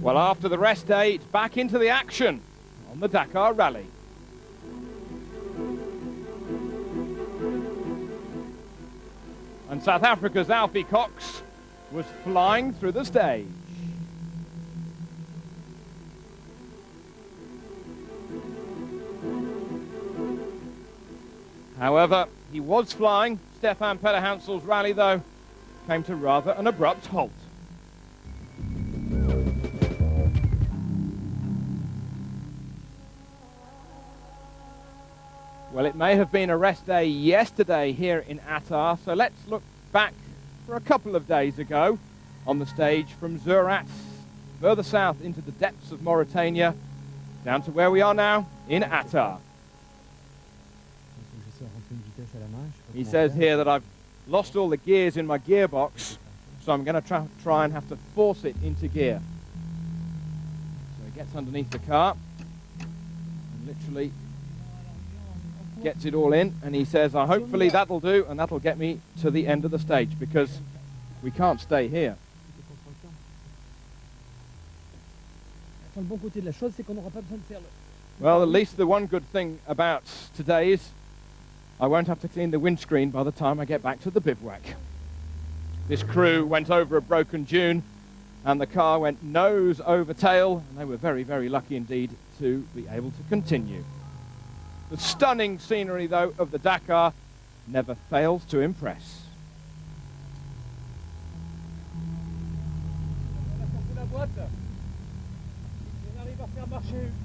Well, after the rest day, it's back into the action on the Dakar Rally. And South Africa's Alfie Cox was flying through the stage. However, he was flying. Stefan Pederhansel's rally, though, came to rather an abrupt halt. Well, it may have been a rest day yesterday here in Attar, so let's look back for a couple of days ago on the stage from Zurat, further south into the depths of Mauritania, down to where we are now in Attar. He says here that I've lost all the gears in my gearbox, so I'm going to try and have to force it into gear. So he gets underneath the car and literally gets it all in, and he says, hopefully that'll do, and that'll get me to the end of the stage, because we can't stay here. Well, at least the one good thing about today is I won't have to clean the windscreen by the time I get back to the bivouac. This crew went over a broken dune, and the car went nose over tail, and they were very, very lucky indeed to be able to continue. The stunning scenery, though, of the Dakar never fails to impress.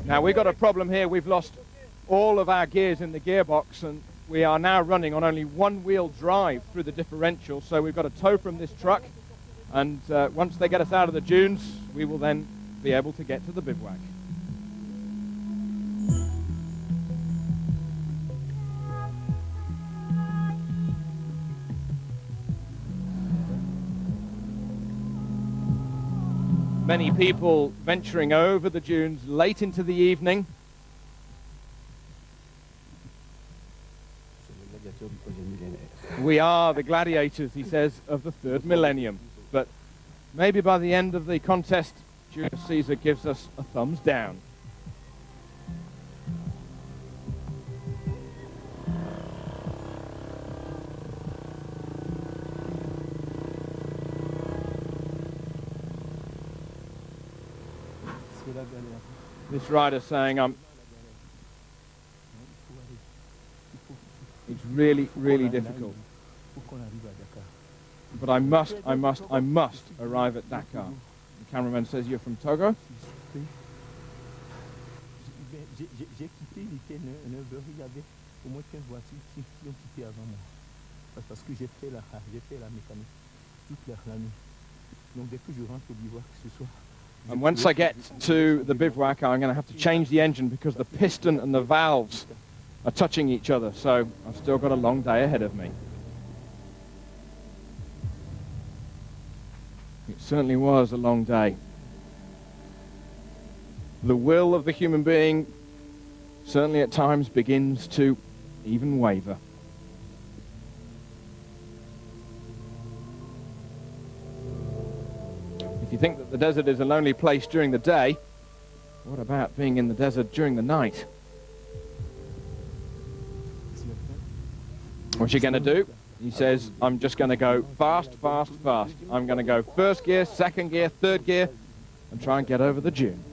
Now, we've got a problem here. We've lost all of our gears in the gearbox, and we are now running on only one-wheel drive through the differential, so we've got a tow from this truck, and once they get us out of the dunes, we will then be able to get to the bivouac. Many people venturing over the dunes late into the evening. We are the gladiators, he says, of the third millennium. But maybe by the end of the contest, Julius Caesar gives us a thumbs down. This rider saying, it's really, really difficult. But I must arrive at Dakar. The cameraman says, you're from Togo? And once I get to the bivouac, I'm going to have to change the engine because the piston and the valves are touching each other, so I've still got a long day ahead of me. It certainly was a long day. The will of the human being certainly at times begins to even waver. If you think that the desert is a lonely place during the day, what about being in the desert during the night? What's he going to do? He says, I'm just going to go fast, fast, fast. I'm going to go first gear, second gear, third gear, and try and get over the dune.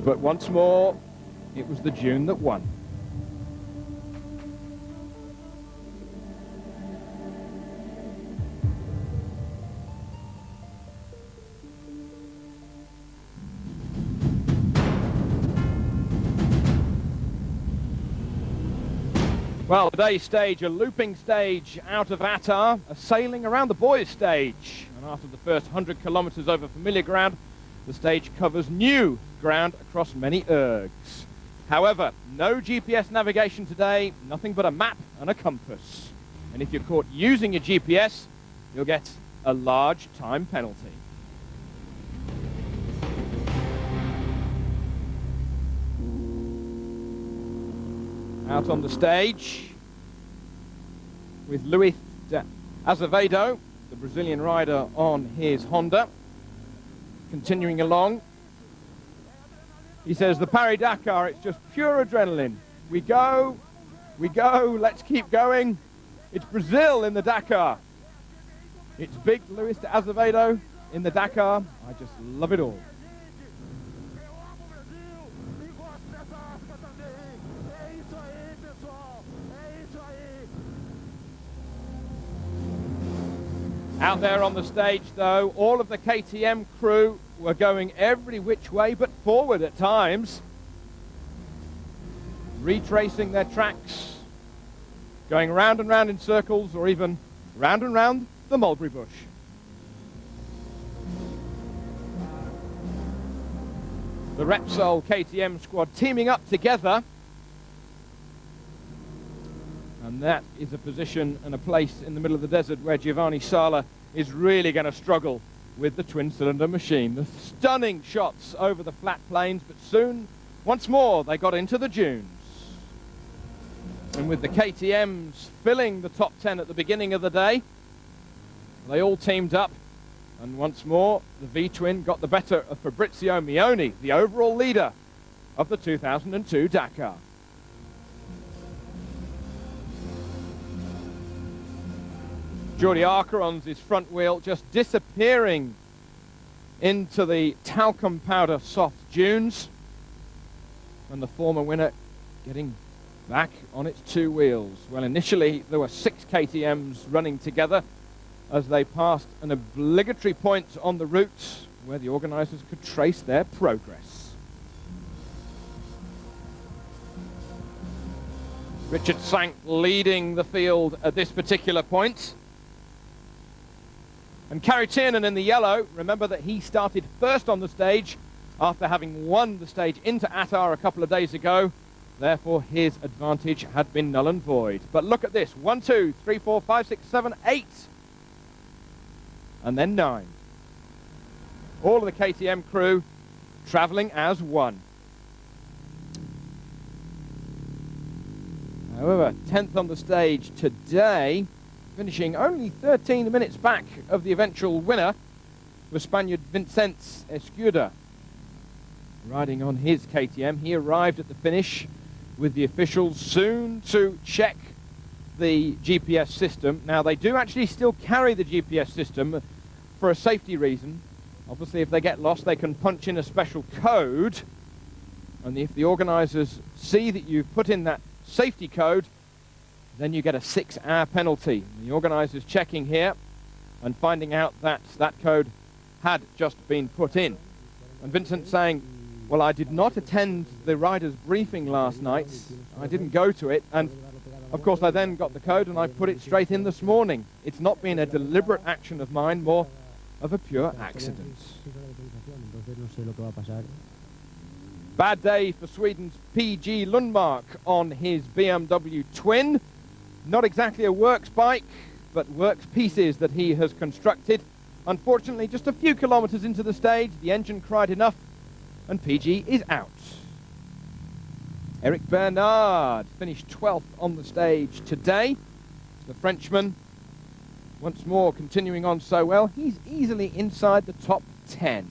But once more, it was the dune that won. Well, today's stage, a looping stage out of Attar, a sailing around the boys stage. And after the first 100 kilometers over familiar ground, the stage covers new ground across many ergs. However, no GPS navigation today, nothing but a map and a compass. And if you're caught using your GPS, you'll get a large time penalty. out on the stage with Luis Azevedo, the Brazilian rider, on his Honda. Continuing along, he says, the Paris-Dakar, it's just pure adrenaline. We go, let's keep going. It's Brazil in the Dakar. It's big Luis Azevedo in the Dakar. I just love it all. Out there on the stage, though, all of the KTM crew were going every which way but forward at times, retracing their tracks, going round and round in circles, or even round and round the mulberry bush. The Repsol KTM squad teaming up together, and that is a position and a place in the middle of the desert where Giovanni Sala is really going to struggle with the twin-cylinder machine. The stunning shots over the flat plains, but soon, once more, they got into the dunes. And with the KTMs filling the top 10 at the beginning of the day, they all teamed up, and once more, the V-twin got the better of Fabrizio Mioni, the overall leader of the 2002 Dakar. Jordi Arcaron's his front wheel just disappearing into the talcum powder soft dunes, and the former winner getting back on its two wheels. Well, initially there were 6 KTMs running together as they passed an obligatory point on the route where the organisers could trace their progress. Richard Sank leading the field at this particular point. And Kari Tiernan in the yellow, remember that he started first on the stage after having won the stage into Attar a couple of days ago. Therefore, his advantage had been null and void. But look at this, 1, 2, 3, 4, 5, 6, 7, 8. And then 9. All of the KTM crew travelling as one. However, 10th on the stage today, finishing only 13 minutes back of the eventual winner, was Spaniard Vicente Escuda, riding on his KTM. He arrived at the finish with the officials soon to check the GPS system. Now, they do actually still carry the GPS system for a safety reason. Obviously, if they get lost, they can punch in a special code, and if the organisers see that you've put in that safety code, then you get a 6-hour penalty. The organisers checking here and finding out that that code had just been put in. And Vincent saying, well, I did not attend the riders' briefing last night. I didn't go to it. And, of course, I then got the code and I put it straight in this morning. It's not been a deliberate action of mine, more of a pure accident. Bad day for Sweden's PG Lundmark on his BMW twin. Not exactly a works bike, but works pieces that he has constructed. Unfortunately, just a few kilometres into the stage, the engine cried enough, and PG is out. Eric Bernard finished 12th on the stage today. The Frenchman, once more continuing on so well, he's easily inside the top 10.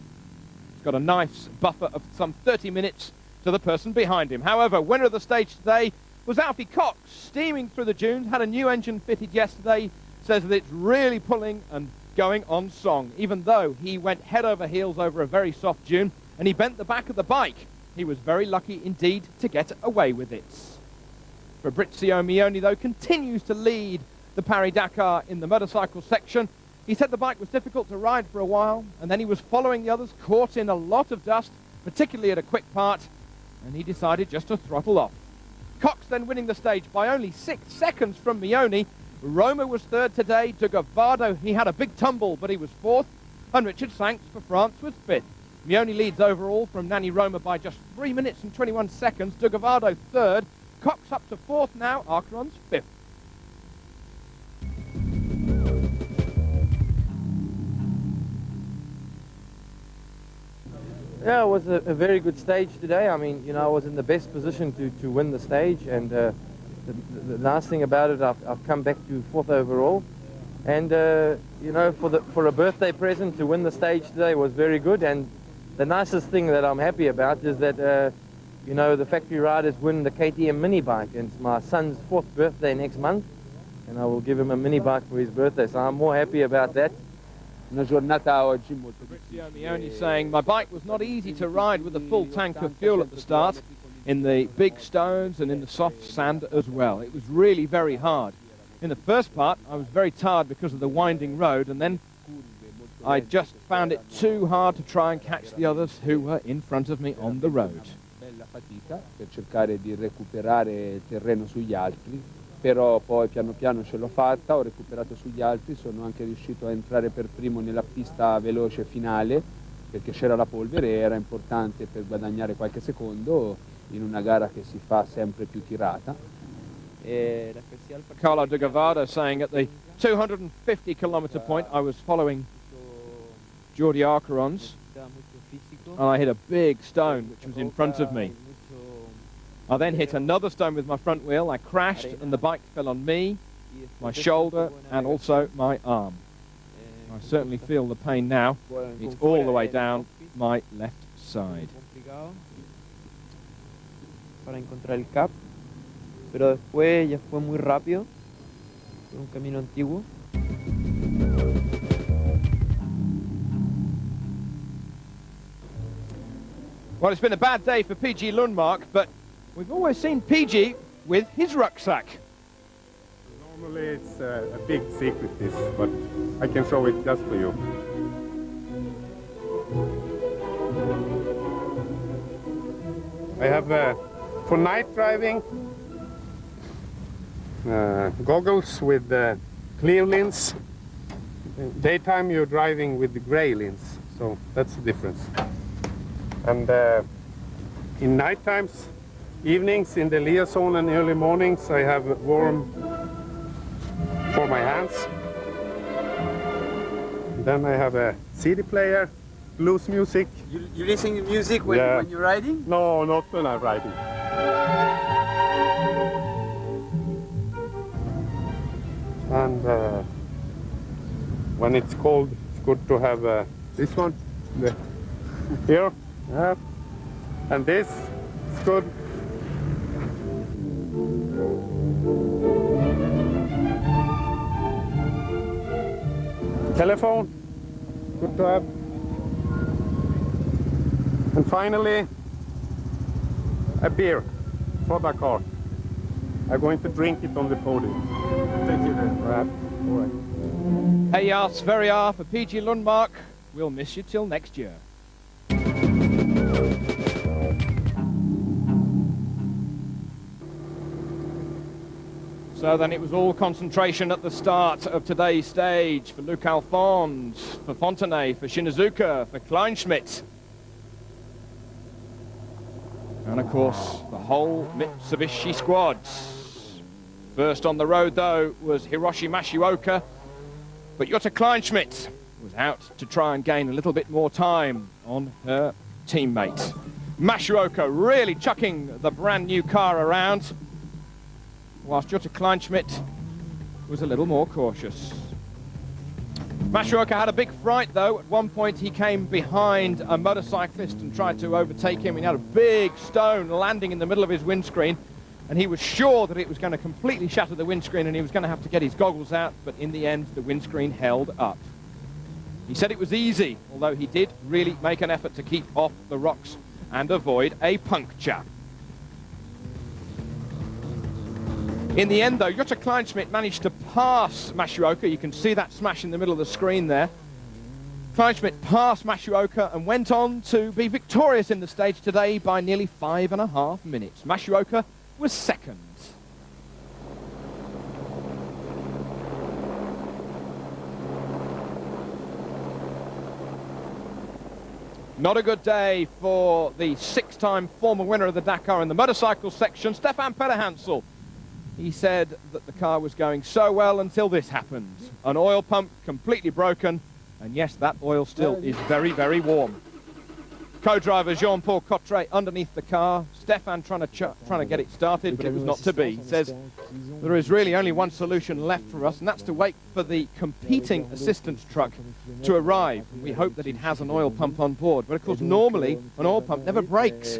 He's got a nice buffer of some 30 minutes to the person behind him. However, winner of the stage today was Alfie Cox, steaming through the dunes, had a new engine fitted yesterday, says that it's really pulling and going on song, even though he went head over heels over a very soft dune, and he bent the back of the bike. He was very lucky indeed to get away with it. Fabrizio Mioni, though, continues to lead the Paris-Dakar in the motorcycle section. He said the bike was difficult to ride for a while, and then he was following the others, caught in a lot of dust, particularly at a quick part, and he decided just to throttle off. Cox then winning the stage by only 6 seconds from Mioni. Roma was third today. De Gavado, he had a big tumble, but he was fourth. And Richard Sanks for France was fifth. Mioni leads overall from Nani Roma by just 3 minutes and 21 seconds. De Gavado third. Cox up to fourth now. Arcaron's fifth. Yeah, it was a very good stage today. I mean, you know, I was in the best position to win the stage, and the nice thing about it, I've come back to 4th overall, and you know, for a birthday present to win the stage today was very good. And the nicest thing that I'm happy about is that you know, the factory riders win the KTM mini bike, and it's my son's 4th birthday next month, and I will give him a mini bike for his birthday, so I'm more happy about that. Una giornata oggi molto difficile. Only saying my bike was not easy to ride with a full tank of fuel at the start, in the big stones and in the soft sand as well. It was really very hard. In the first part, I was very tired because of the winding road, and then I just found it too hard to try and catch the others who were in front of me on the road. Bella fatica per cercare di recuperare terreno sugli altri, però poi piano piano ce l'ho fatta, ho recuperato sugli altri, sono anche riuscito a entrare per primo nella pista veloce finale, perché c'era la polvere e era importante per guadagnare qualche secondo in una gara che si fa sempre più tirata. Carlo de Gavada saying at the 250 kilometer point I was following Jordi Arcarons, and I hit a big stone which was in front of me. I then hit another stone with my front wheel. I crashed and the bike fell on me, my shoulder and also my arm. I certainly feel the pain now. It's all the way down my left side. Para encontrar el cap, pero después ya fue muy rápido por un camino antiguo. Well, it's been a bad day for PG Lundmark, but we've always seen PG with his rucksack. Normally it's a big secret, this, but I can show it just for you. I have for night driving goggles with clear lens. In daytime you're driving with the gray lens, so that's the difference. And in night times, evenings, in the liaison and early mornings, I have warm for my hands. And then I have a CD player, blues music. You listen to music when you're riding? No, not when I'm riding. And when it's cold, it's good to have this one here. Yeah. And this is good. Telephone, good to have. And finally, a beer for Dakar. I'm going to drink it on the podium. Thank you very much. All right. Hey, yes, very are for PG Lundmark. We'll miss you till next year. So then it was all concentration at the start of today's stage for Luc Alphonse, for Fontenay, for Shinazuka, for Kleinschmidt. And of course, the whole Mitsubishi squad. First on the road, though, was Hiroshi Mashioka, but Jutta Kleinschmidt was out to try and gain a little bit more time on her teammate. Mashioka really chucking the brand new car around, whilst Jutta Kleinschmidt was a little more cautious. Mashioka had a big fright, though. At one point, he came behind a motorcyclist and tried to overtake him. He had a big stone landing in the middle of his windscreen, and he was sure that it was going to completely shatter the windscreen and he was going to have to get his goggles out, but in the end, the windscreen held up. He said it was easy, although he did really make an effort to keep off the rocks and avoid a puncture. In the end, though, Jutta Kleinschmidt managed to pass Mashioka. You can see that smash in the middle of the screen there. Kleinschmidt passed Mashioka and went on to be victorious in the stage today by nearly 5.5 minutes. Mashioka was second. Not a good day for the 6-time former winner of the Dakar in the motorcycle section, Stefan Pederhansel. He said that the car was going so well until this happened. An oil pump completely broken, and yes, that oil still is very, very warm. Co-driver Jean-Paul Cotteret underneath the car. Stefan trying to get it started, but it was not to be. He says there is really only one solution left for us, and that's to wait for the competing assistance truck to arrive. We hope that it has an oil pump on board, but of course normally an oil pump never breaks.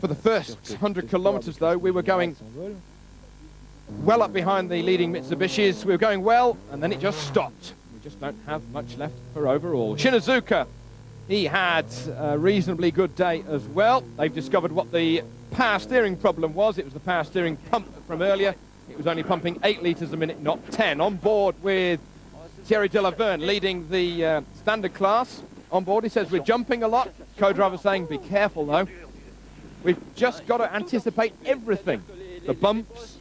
For the first 100 kilometers though, we were going well up behind the leading Mitsubishis. We were going well, and then it just stopped. Just don't have much left for overall. Shinazuka, he had a reasonably good day as well. They've discovered what the power steering problem was. It was the power steering pump from earlier. It was only pumping 8 litres a minute, not 10. On board with Thierry Delaverne leading the standard class. On board, he says, we're jumping a lot. Co-driver saying, be careful though. We've just got to anticipate everything. The bumps.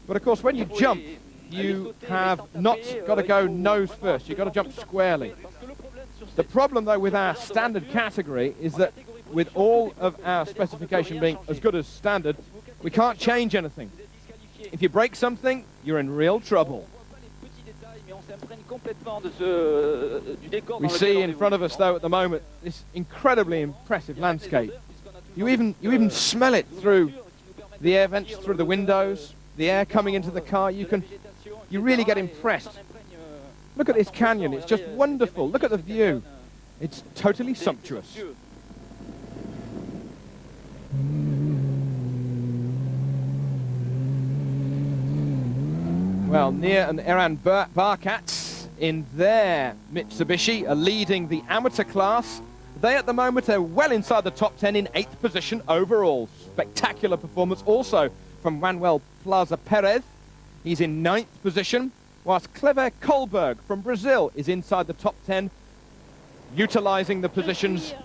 But of course, when you jump, you have not got to go nose first. You've got to jump squarely. The problem, though, with our standard category is that with all of our specification being as good as standard, we can't change anything. If you break something, you're in real trouble. We see in front of us, though, at the moment, this incredibly impressive landscape. You even smell it through the air vents, through the windows, the air coming into the car. You really get impressed. Look at this canyon, it's just wonderful. Look at the view. It's totally sumptuous. Well, Nia and Eran Barkat in their Mitsubishi are leading the amateur class. They at the moment are well inside the top 10 in 8th position overall. Spectacular performance also from Manuel Plaza Perez. He's in 9th position, whilst Clever Kolberg from Brazil is inside the top 10, utilising the positions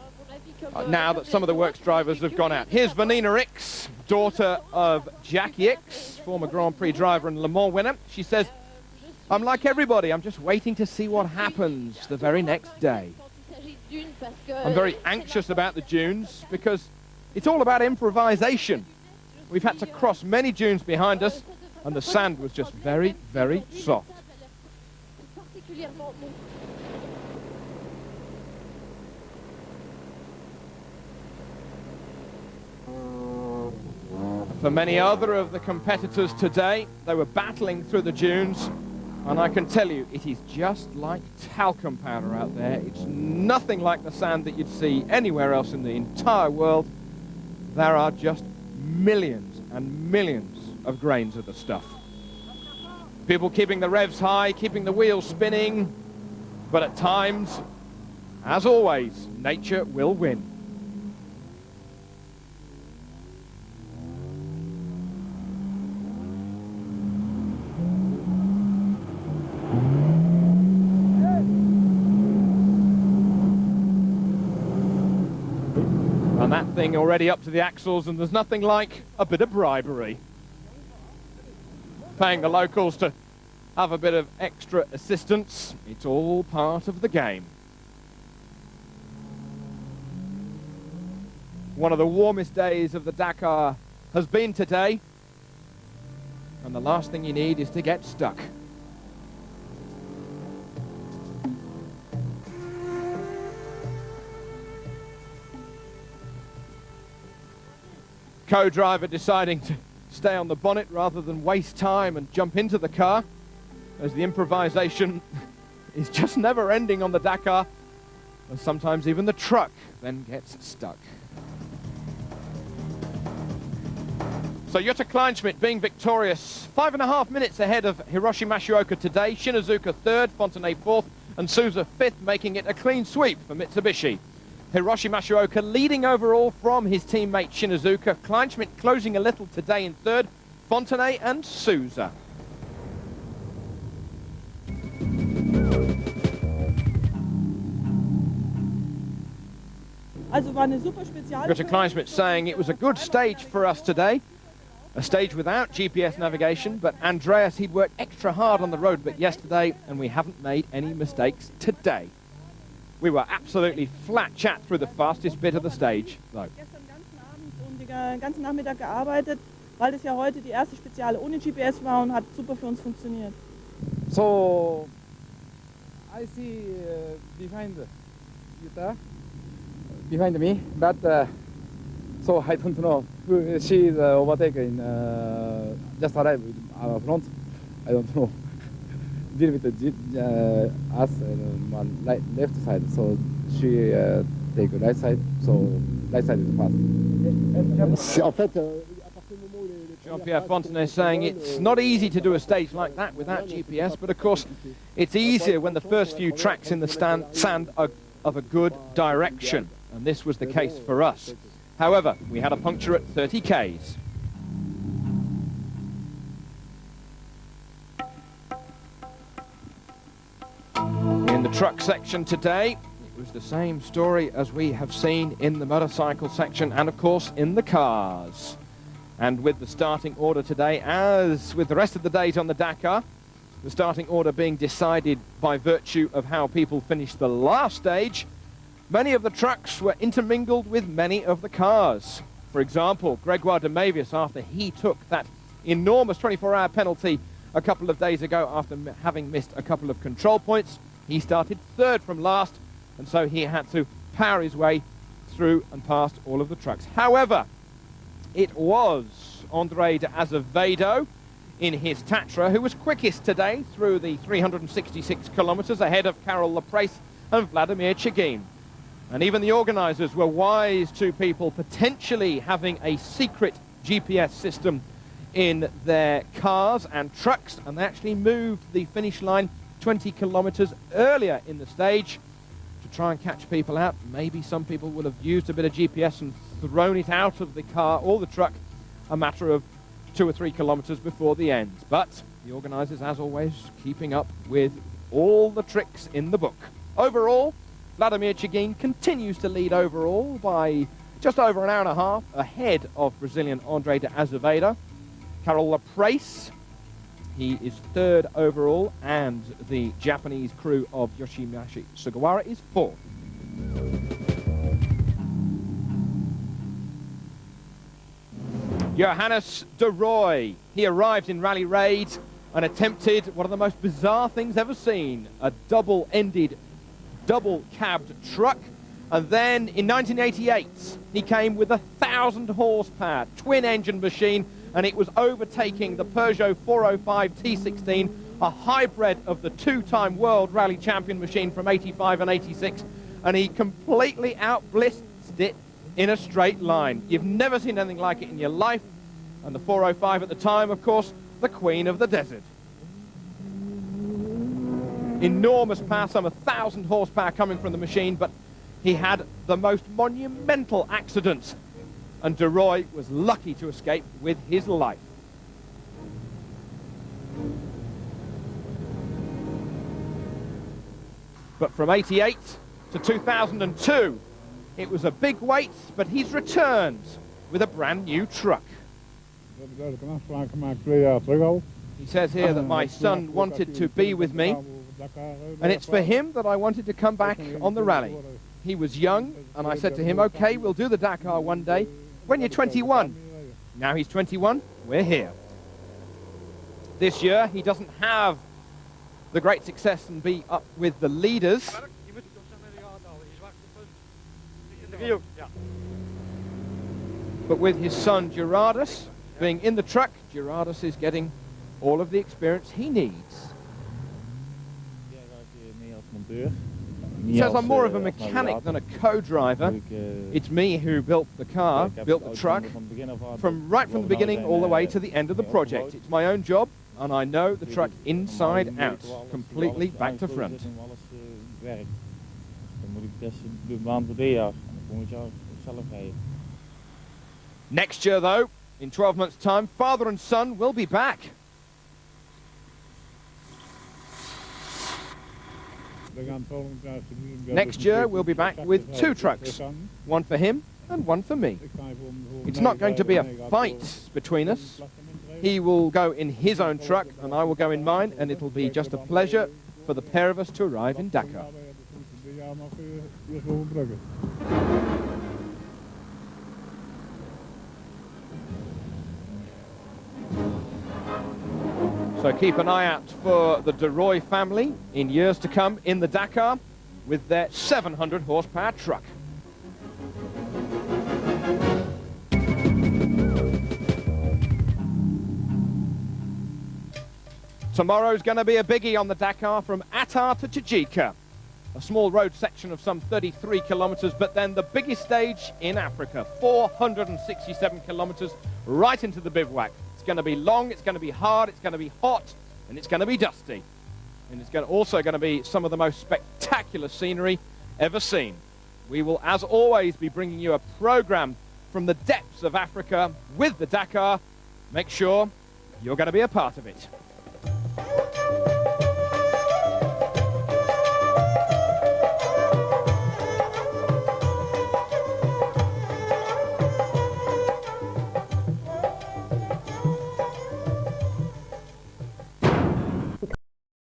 now that some of the works drivers have gone out. Here's Vanina Ix, daughter of Jackie Ix, former Grand Prix driver and Le Mans winner. She says, I'm like everybody, I'm just waiting to see what happens the very next day. I'm very anxious about the dunes because it's all about improvisation. We've had to cross many dunes behind us, and the sand was just very, very soft. For many other of the competitors today, they were battling through the dunes, and I can tell you, it is just like talcum powder out there. It's nothing like the sand that you'd see anywhere else in the entire world. There are just millions and millions of grains of the stuff. People keeping the revs high, keeping the wheels spinning, but at times, as always, nature will win. And that thing already up to the axles, and there's nothing like a bit of bribery. Paying the locals to have a bit of extra assistance. It's all part of the game. One of the warmest days of the Dakar has been today, and the last thing you need is to get stuck. Co-driver deciding to stay on the bonnet rather than waste time and jump into the car, as the improvisation is just never ending on the Dakar, and sometimes even the truck then gets stuck. So Jutta Kleinschmidt being victorious, 5.5 minutes ahead of Hiroshi Masuoka today. Shinazuka third, Fontenay fourth, and Souza fifth, making it a clean sweep for Mitsubishi. Hiroshi Masuoka leading overall from his teammate Shinazuka. Kleinschmidt closing a little today in third, Fontenay and Souza. Jutta Kleinschmidt saying it was a good stage for us today. A stage without GPS navigation, but Andreas, he'd worked extra hard on the road but yesterday, and we haven't made any mistakes today. We were absolutely flat chat through the fastest bit of the stage, though. Den ganzen Nachmittag gearbeitet, weil das ja heute die erste Speziale ohne GPS war und hat super für uns funktioniert. So, I see behind computer behind me, but so I don't know who she is overtaken. Just arrived in front. I don't know. Deal with us on left side, so she take right side. So right side is fast. Jean-Pierre Fontenay saying it's not easy to do a stage like that without GPS, but of course it's easier when the first few tracks in the sand are of a good direction, and this was the case for us. However, we had a puncture at 30 Ks. In the truck section today, it was the same story as we have seen in the motorcycle section and of course in the cars. And with the starting order today, as with the rest of the days on the Dakar, the starting order being decided by virtue of how people finished the last stage, many of the trucks were intermingled with many of the cars. For example, Gregoire de Mavius, after he took that enormous 24-hour penalty a couple of days ago after having missed a couple of control points, he started third from last, and so he had to power his way through and past all of the trucks. However, it was André de Azevedo in his Tatra who was quickest today through the 366 kilometers ahead of Karel Laprace and Vladimir Chigin. And even the organizers were wise to people potentially having a secret GPS system in their cars and trucks, and they actually moved the finish line 20 kilometers earlier in the stage to try and catch people out. Maybe some people will have used a bit of GPS and thrown it out of the car or the truck a matter of 2 or 3 kilometers before the end. But the organizers, as always, keeping up with all the tricks in the book. Overall, Vladimir Chigin continues to lead overall by just over an hour and a half ahead of Brazilian André de Azevedo. Karel Laprace, he is third overall, and the Japanese crew of Yoshimashi Sugawara is fourth. Johannes de Rooij, he arrived in Rally Raid and attempted one of the most bizarre things ever seen, a double-ended, double-cabbed truck. And then in 1988, he came with a 1,000 horsepower twin-engine machine, and it was overtaking the Peugeot 405 T16, a hybrid of the two-time world rally champion machine from 85 and 86, and he completely outblitzed it in a straight line. You've never seen anything like it in your life, and the 405 at the time, of course, the queen of the desert. Enormous power, some 1,000 horsepower coming from the machine, but he had the most monumental accident, and de Rooij was lucky to escape with his life. But from 88 to 2002, it was a big wait, but he's returned with a brand new truck. He says here that my son wanted to be with me, and it's for him that I wanted to come back on the rally. He was young, and I said to him, okay, we'll do the Dakar one day when you're 21. Now he's 21, we're here. This year, he doesn't have the great success and be up with the leaders. But with his son Gerardus being in the truck, Gerardus is getting all of the experience he needs. He says, I'm more of a mechanic than a co-driver. It's me who built the car, built the truck, right from the beginning all the way to the end of the project. It's my own job, and I know the truck inside out, completely back to front. Next year, though, in 12 months' time, father and son will be back. Next year, we'll be back with 2 trucks, one for him and one for me. It's not going to be a fight between us. He will go in his own truck and I will go in mine, and it'll be just a pleasure for the pair of us to arrive in Dakar. So keep an eye out for the de Rooij family in years to come in the Dakar. with their 700 horsepower truck. Tomorrow's going to be a biggie on the Dakar from Attar to Tajika. A small road section of some 33 kilometers, but then the biggest stage in Africa, 467 kilometers, right into the bivouac. It's going to be long, it's going to be hard, it's going to be hot, and it's going to be dusty. And it's also going to be some of the most spectacular scenery ever seen. We will, as always, be bringing you a program from the depths of Africa with the Dakar. Make sure you're going to be a part of it.